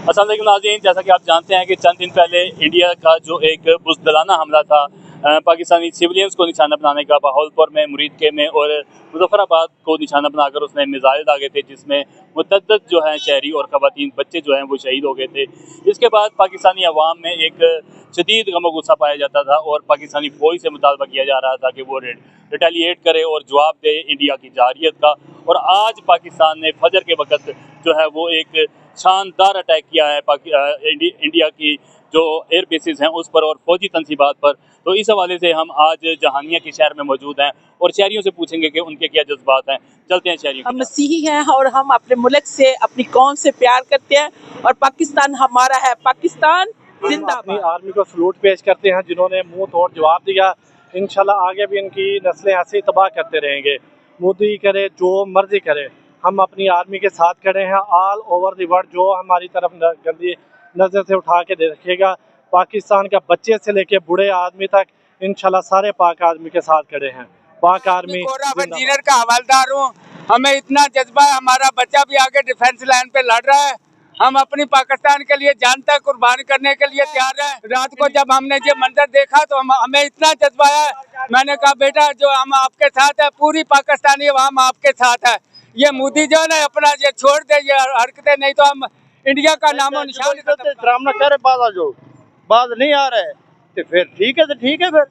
अस्सलाम वालेकुम नाज़रीन, जैसा कि आप जानते हैं कि चंद दिन पहले इंडिया का जो एक बुज़दिलाना हमला था पाकिस्तानी सिविलियंस को निशाना बनाने का बहावलपुर में, मुरीदके में और मुजफ्फराबाद को निशाना बनाकर उसने मिसाइल दागे थे, जिसमें मुतअद्दिद जो हैं शहरी और ख़वातीन बच्चे जो हैं वो शहीद हो गए थे। इसके बाद पाकिस्तानी अवाम में एक शदीद गम गुस्सा पाया जाता था और पाकिस्तानी फ़ौज से मुतालबा किया जा रहा था कि वो रिटेलिएट करे और जवाब दे इंडिया की जारहियत का। और आज पाकिस्तान ने फजर के वक़्त जो है वो एक शानदार अटैक किया है इंडिया की जो एयर बेसिस हैं उस पर और फौजी तनसीबात पर। तो इस हवाले से हम आज जहानिया के शहर में मौजूद हैं और शहरियों से पूछेंगे कि उनके क्या जज्बात हैं। चलते हैं शहरियों। हम मसीही हैं और हम अपने मुल्क से, अपनी कौम से प्यार करते हैं और पाकिस्तान हमारा है। पाकिस्तान जिंदाबाद। आर्मी को सलूट पेश करते हैं जिन्होंने मुंह तोड़ जवाब दिया। इंशाल्लाह आगे भी इनकी नस्लें ऐसे ही तबाह करते रहेंगे। मोदी करे जो मर्जी करे, हम अपनी आर्मी के साथ खड़े हैं। ऑल ओवर द वर्ल्ड जो हमारी तरफ गंदी नज़र से उठा के देखेगा, पाकिस्तान का बच्चे से लेके बूढ़े आदमी तक इंशाल्लाह सारे पाक आर्मी के साथ खड़े हैं। पाक आर्मी इंजीनियर का हवलदार हूँ, हमें इतना जज्बा है। हमारा बच्चा भी आगे डिफेंस लाइन पे लड़ रहा है। हम अपनी पाकिस्तान के लिए जान तक कुर्बान करने के लिए तैयार हैं। रात को जब हमने ये मंजर देखा तो हमें इतना जज्बा है। मैंने कहा बेटा जो हम आपके साथ है, पूरी पाकिस्तानी अवाम आपके साथ है। ये मोदी जो है अपना ये छोड़ दे ये हरकतें, नहीं तो हम इंडिया का नामो निशान ड्रामा करे बात नहीं आ रहे तो फिर ठीक है, तो ठीक है फिर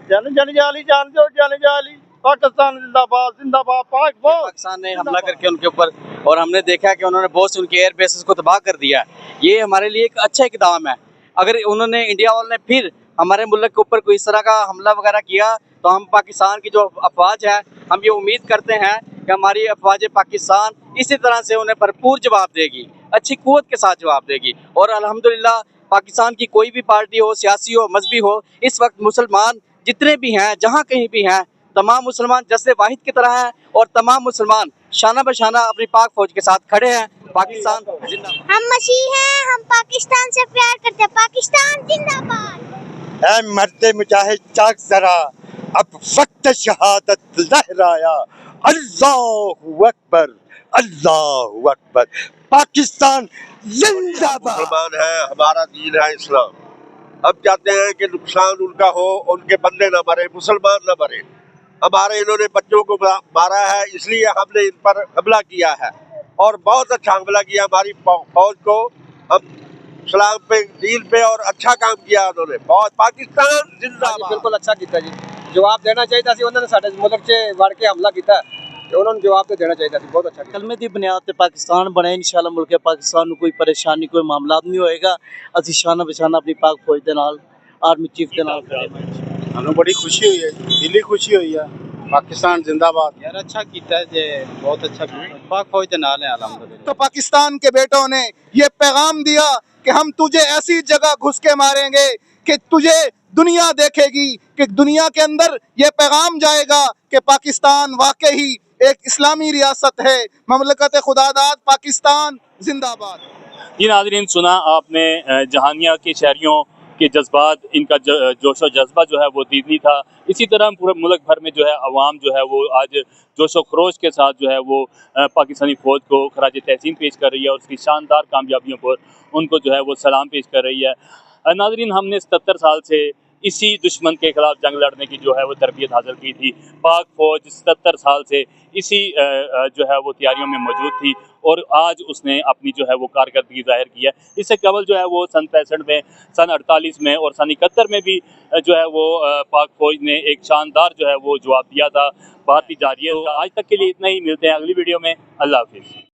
जन जाली जान दो, जन जाली पाकिस्तान जिंदाबाद जिंदाबाद। पाकिस्तान ने हमला करके उनके ऊपर, और हमने देखा कि उन्होंने बहुत से उनके एयर बेसिस को तबाह कर दिया है। ये हमारे लिए एक अच्छा इकदाम है। अगर उन्होंने इंडिया वालों ने फिर हमारे मुल्क के ऊपर कोई इस तरह का हमला वगैरह किया तो हम पाकिस्तान की जो अफवाज है, हम ये उम्मीद करते हैं कि हमारी अफवाज पाकिस्तान इसी तरह से उन्हें भरपूर जवाब देगी, अच्छी कुव्वत के साथ जवाब देगी। और अल्हम्दुलिल्लाह पाकिस्तान की कोई भी पार्टी हो, सियासी हो, मजहबी हो, इस वक्त मुसलमान जितने भी हैं, जहाँ कहीं भी हैं, तमाम मुसलमान जैसे वाहिद की तरह हैं और तमाम मुसलमान शाना बशाना अपनी पाक फौज के साथ खड़े हैं। पाकिस्तान जिंदाबाद। हम मसीह हैं, हम पाकिस्तान से प्यार करते हैं। पाकिस्तान जिंदाबाद। ऐ मर्दे मुजाहिद जाग जरा, अब वक्त शहादत लहराया। अल्लाहु अकबर, अल्लाहु अकबर। पाकिस्तान जिंदाबाद। मुसलमान है, हमारा दीन है इस्लाम। अब चाहते हैं कि नुकसान उनका हो, उनके बंदे न मरे, मुसलमान न मरे। हमारे इन्होंने बच्चों को मारा है, इसलिए हमने इन पर हमला किया है और बहुत अच्छा हमला किया। हमारी फौज को हम सलाम पे, दीन पे और अच्छा काम किया उन्होंने। पाकिस्तान जिंदाबाद। बिल्कुल अच्छा किया जी, जवाब देना चाहिए सी। उन्होंने साडे मुल्क च वड़ के हमला किया, उन्होंने जवाब तो देना चाहिए सी। बहुत अच्छा कलमे दी बुनियाद ते पाकिस्तान बने। इंशाल्लाह मुल्क पाकिस्तान को कोई परेशानी कोई मामला नहीं होएगा। असी शाना बशाना अपनी पाक फौज दे नाल, आर्मी चीफ दे नाल खड़े। हमें बड़ी खुशी हुई है, दिली खुशी हुई है। पाकिस्तान जिंदाबाद। यार अच्छा कीता है जे, बहुत अच्छा कीता। पाक फौज दे नाल है अल्हम्दुलिल्लाह। तो पाकिस्तान के बेटों ने ये पैगाम दिया कि हम तुझे ऐसी जगह घुस के मारेंगे कि तुझे दुनिया देखेगी, कि दुनिया के अंदर ये पैगाम जाएगा कि पाकिस्तान वाकई एक इस्लामी रियासत है। ममलकत खुदादाद पाकिस्तान जिंदाबाद। जी नाज़रीन, सुना आपने जहानिया के शहरियों के जज्बात, इनका जोश व जज्बा जो है वो दीदनी था। इसी तरह पूरे मुल्क भर में जो है अवाम जो है वो आज जोश व खरोश के साथ जो है वो पाकिस्तानी फ़ौज को खराज तहसीन पेश कर रही है और उसकी शानदार कामयाबियों पर उनको जो है वो सलाम पेश कर रही है। नाज़रीन, हमने 77 साल से इसी दुश्मन के खिलाफ जंग लड़ने की जो है वो तरबियत हासिल की थी। पाक फौज 77 साल से इसी जो है वो तैयारियों में मौजूद थी और आज उसने अपनी जो है वो कारकर्दगी जाहिर की है। इससे कबल जो है वो सन 65 में, सन 48 में और सन 71 में भी जो है वो पाक फौज ने एक शानदार जो है वो जवाब दिया था भारतीय जारहियत का। आज तक के लिए इतना ही, मिलते हैं अगली वीडियो में। अल्लाह हाफिज़।